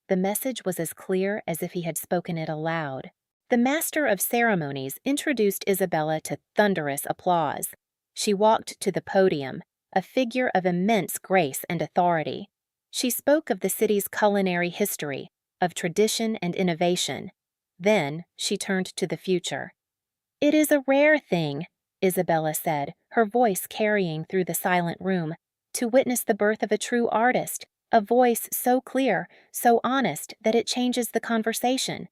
The message was as clear as if he had spoken it aloud. The master of ceremonies introduced Isabella to thunderous applause. She walked to the podium, a figure of immense grace and authority. She spoke of the city's culinary history, of tradition and innovation. Then she turned to the future. "It is a rare thing," Isabella said, her voice carrying through the silent room, "to witness the birth of a true artist, a voice so clear, so honest that it changes the conversation.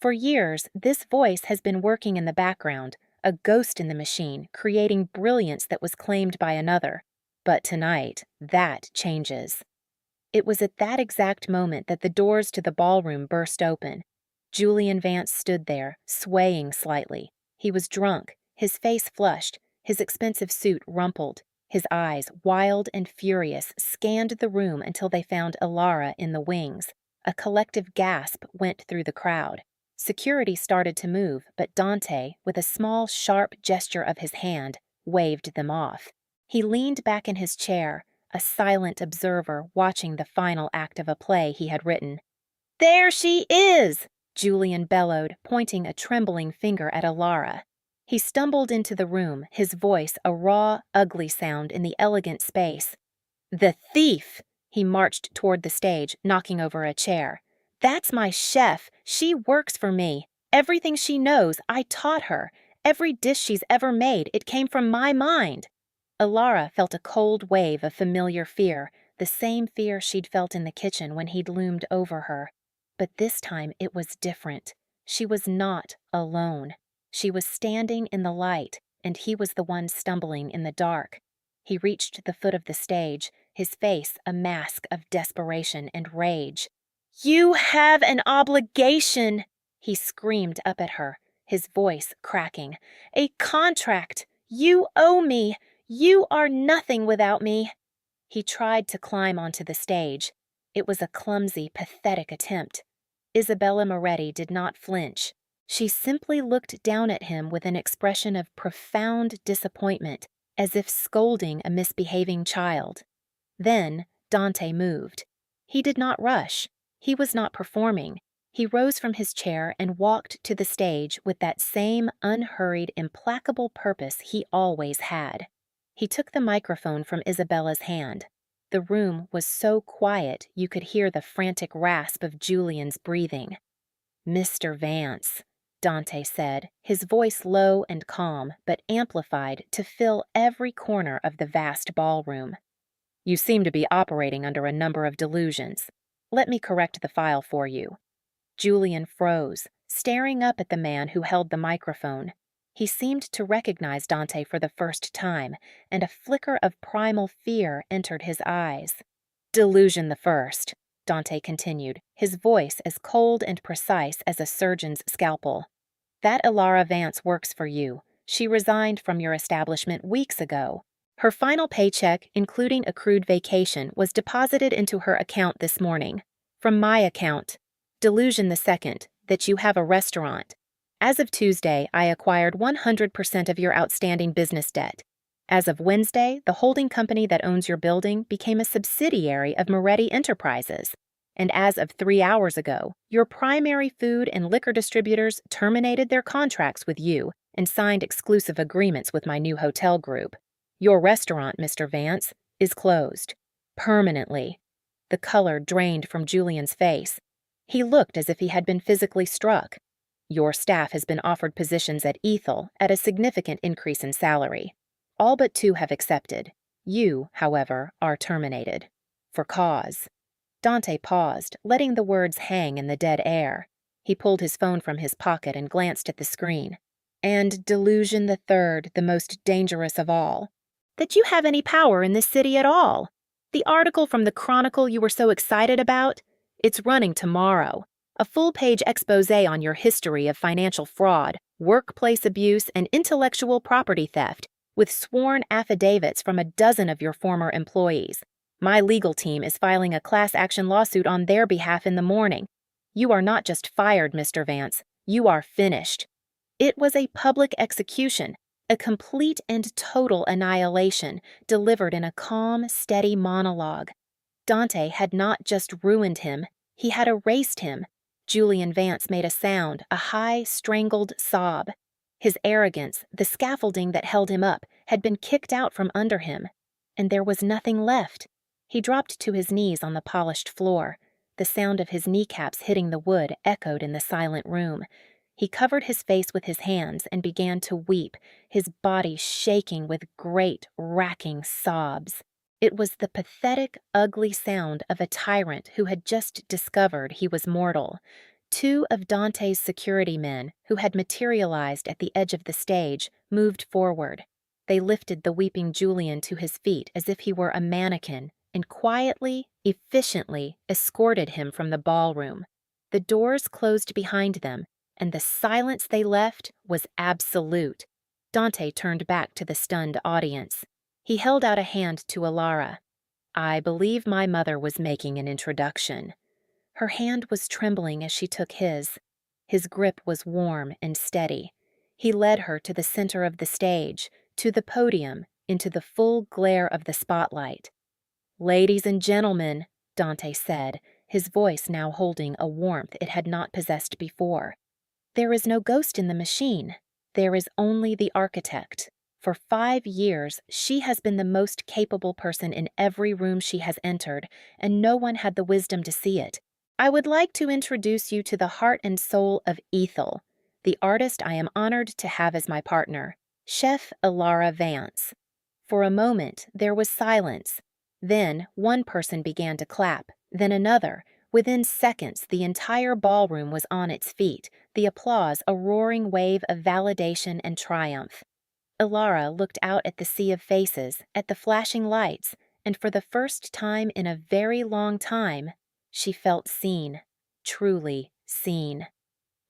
For years, this voice has been working in the background, a ghost in the machine, creating brilliance that was claimed by another. But tonight, that changes. It was at that exact moment that the doors to the ballroom burst open. Julian Vance stood there, swaying slightly. He was drunk, his face flushed, his expensive suit rumpled. His eyes, wild and furious, scanned the room until they found Ilara in the wings. A collective gasp went through the crowd. Security started to move, but Dante, with a small, sharp gesture of his hand, waved them off. He leaned back in his chair, a silent observer watching the final act of a play he had written. "There she is!" Julian bellowed, pointing a trembling finger at Ilara. He stumbled into the room, his voice a raw, ugly sound in the elegant space. "The thief!" He marched toward the stage, knocking over a chair. "That's my chef. She works for me. Everything she knows, I taught her. Every dish she's ever made, it came from my mind." Ilara felt a cold wave of familiar fear, the same fear she'd felt in the kitchen when he'd loomed over her. But this time it was different. She was not alone. She was standing in the light, and he was the one stumbling in the dark. He reached the foot of the stage, his face a mask of desperation and rage. "You have an obligation!" he screamed up at her, his voice cracking. "A contract! You owe me! You are nothing without me!" He tried to climb onto the stage. It was a clumsy, pathetic attempt. Isabella Moretti did not flinch. She simply looked down at him with an expression of profound disappointment, as if scolding a misbehaving child. Then Dante moved. He did not rush. He was not performing. He rose from his chair and walked to the stage with that same unhurried, implacable purpose he always had. He took the microphone from Isabella's hand. The room was so quiet you could hear the frantic rasp of Julian's breathing. "Mr. Vance," Dante said, his voice low and calm, but amplified to fill every corner of the vast ballroom. "You seem to be operating under a number of delusions. Let me correct the file for you." Julian froze, staring up at the man who held the microphone. He seemed to recognize Dante for the first time, and a flicker of primal fear entered his eyes. "Delusion the first," Dante continued, his voice as cold and precise as a surgeon's scalpel. "That Ilara Vance works for you. She resigned from your establishment weeks ago. Her final paycheck, including accrued vacation, was deposited into her account this morning. From my account. Delusion the second, that you have a restaurant. As of Tuesday, I acquired 100% of your outstanding business debt. As of Wednesday, the holding company that owns your building became a subsidiary of Moretti Enterprises. And as of 3 hours ago, your primary food and liquor distributors terminated their contracts with you and signed exclusive agreements with my new hotel group. Your restaurant, Mr. Vance, is closed. Permanently." The color drained from Julian's face. He looked as if he had been physically struck. "Your staff has been offered positions at Ethel at a significant increase in salary. All but 2 have accepted. You, however, are terminated. For cause." Dante paused, letting the words hang in the dead air. He pulled his phone from his pocket and glanced at the screen. "And delusion the third, the most dangerous of all. That you have any power in this city at all. The article from the Chronicle you were so excited about? It's running tomorrow. A full-page exposé on your history of financial fraud, workplace abuse, and intellectual property theft, with sworn affidavits from a dozen of your former employees. My legal team is filing a class action lawsuit on their behalf in the morning. You are not just fired, Mr. Vance. You are finished." It was a public execution, a complete and total annihilation, delivered in a calm, steady monologue. Dante had not just ruined him, he had erased him. Julian Vance made a sound, a high, strangled sob. His arrogance, the scaffolding that held him up, had been kicked out from under him, and there was nothing left. He dropped to his knees on the polished floor. The sound of his kneecaps hitting the wood echoed in the silent room. He covered his face with his hands and began to weep, his body shaking with great, racking sobs. It was the pathetic, ugly sound of a tyrant who had just discovered he was mortal. 2 of Dante's security men, who had materialized at the edge of the stage, moved forward. They lifted the weeping Julian to his feet as if he were a mannequin and quietly, efficiently escorted him from the ballroom. The doors closed behind them, and the silence they left was absolute. Dante turned back to the stunned audience. He held out a hand to Alara. "I believe my mother was making an introduction." Her hand was trembling as she took his. His grip was warm and steady. He led her to the center of the stage, to the podium, into the full glare of the spotlight. "Ladies and gentlemen," Dante said, his voice now holding a warmth it had not possessed before. "There is no ghost in the machine. There is only the architect. For 5 years, she has been the most capable person in every room she has entered, and no one had the wisdom to see it. I would like to introduce you to the heart and soul of Ethel, the artist I am honored to have as my partner, Chef Alara Vance." For a moment, there was silence. Then one person began to clap, then another. Within seconds, the entire ballroom was on its feet, the applause a roaring wave of validation and triumph. Alara looked out at the sea of faces, at the flashing lights, and for the first time in a very long time, she felt seen, truly seen.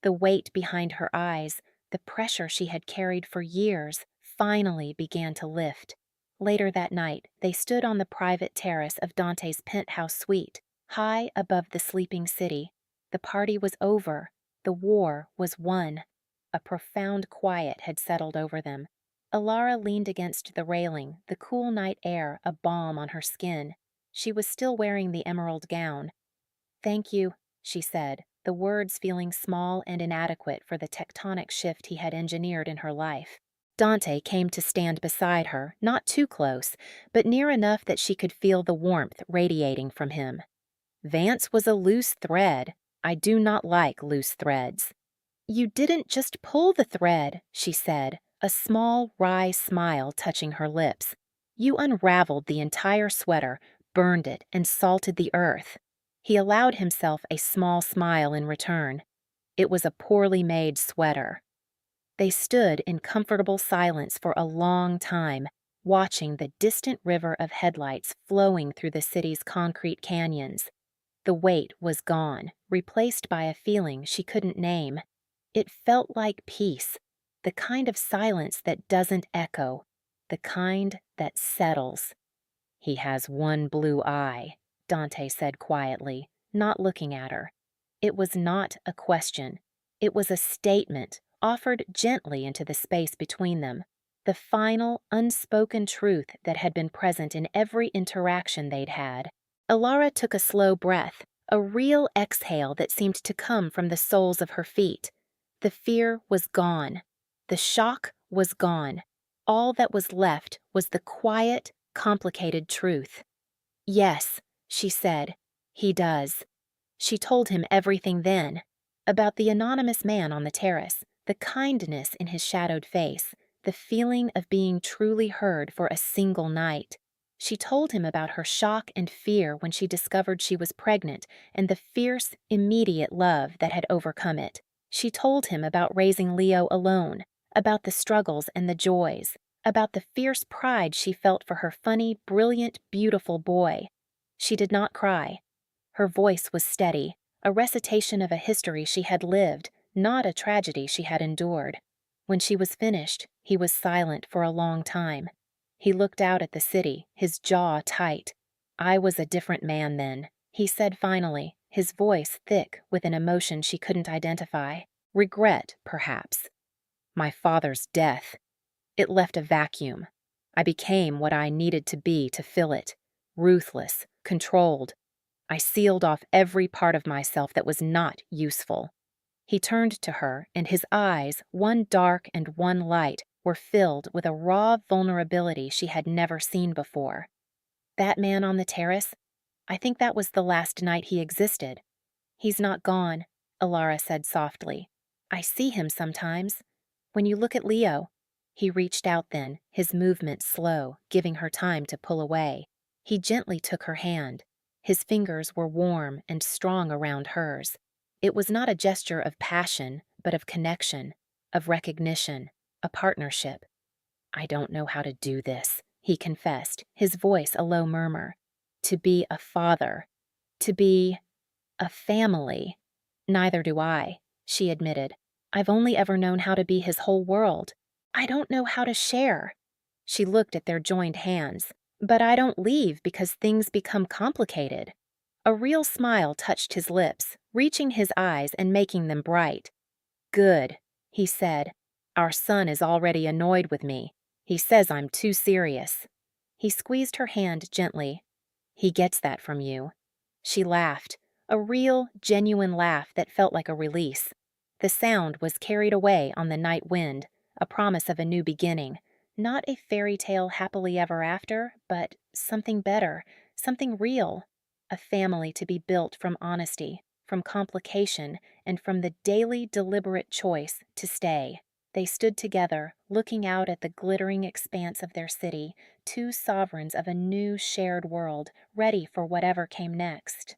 The weight behind her eyes, the pressure she had carried for years, finally began to lift. Later that night, they stood on the private terrace of Dante's penthouse suite, high above the sleeping city. The party was over. The war was won. A profound quiet had settled over them. Alara leaned against the railing, the cool night air a balm on her skin. She was still wearing the emerald gown. "Thank you," she said, the words feeling small and inadequate for the tectonic shift he had engineered in her life. Dante came to stand beside her, not too close, but near enough that she could feel the warmth radiating from him. "Vance was a loose thread. I do not like loose threads." "You didn't just pull the thread," she said, a small, wry smile touching her lips. "You unraveled the entire sweater, burned it, and salted the earth." He allowed himself a small smile in return. It was a poorly made sweater. They stood in comfortable silence for a long time, watching the distant river of headlights flowing through the city's concrete canyons. The weight was gone, replaced by a feeling she couldn't name. It felt like peace, the kind of silence that doesn't echo, the kind that settles. "He has one blue eye," Dante said quietly, not looking at her. It was not a question. It was a statement, offered gently into the space between them, the final, unspoken truth that had been present in every interaction they'd had. Alara took a slow breath, a real exhale that seemed to come from the soles of her feet. The fear was gone. The shock was gone. All that was left was the quiet, complicated truth. "Yes," she said, "he does." She told him everything then, about the anonymous man on the terrace, the kindness in his shadowed face, the feeling of being truly heard for a single night. She told him about her shock and fear when she discovered she was pregnant and the fierce, immediate love that had overcome it. She told him about raising Leo alone, about the struggles and the joys, about the fierce pride she felt for her funny, brilliant, beautiful boy. She did not cry. Her voice was steady, a recitation of a history she had lived, not a tragedy she had endured. When she was finished, he was silent for a long time. He looked out at the city, his jaw tight. "I was a different man then," he said finally, his voice thick with an emotion she couldn't identify. "Regret, perhaps. My father's death. It left a vacuum. I became what I needed to be to fill it. Ruthless, controlled. I sealed off every part of myself that was not useful." He turned to her, and his eyes, one dark and one light, were filled with a raw vulnerability she had never seen before. "That man on the terrace, I think that was the last night he existed. He's not gone," Alara said softly. "I see him sometimes. When you look at Leo." He reached out then, his movement slow, giving her time to pull away. He gently took her hand. His fingers were warm and strong around hers. It was not a gesture of passion, but of connection, of recognition, a partnership. I don't know how to do this, he confessed, his voice a low murmur. To be a father. To be a family. Neither do I, she admitted. I've only ever known how to be his whole world. I don't know how to share. She looked at their joined hands. But I don't leave because things become complicated. A real smile touched his lips, reaching his eyes and making them bright. Good, he said. Our son is already annoyed with me. He says I'm too serious. He squeezed her hand gently. He gets that from you. She laughed, a real, genuine laugh that felt like a release. The sound was carried away on the night wind, a promise of a new beginning. Not a fairy tale happily ever after, but something better, something real. A family to be built from honesty, from complication, and from the daily deliberate choice to stay. They stood together, looking out at the glittering expanse of their city, two sovereigns of a new shared world, ready for whatever came next.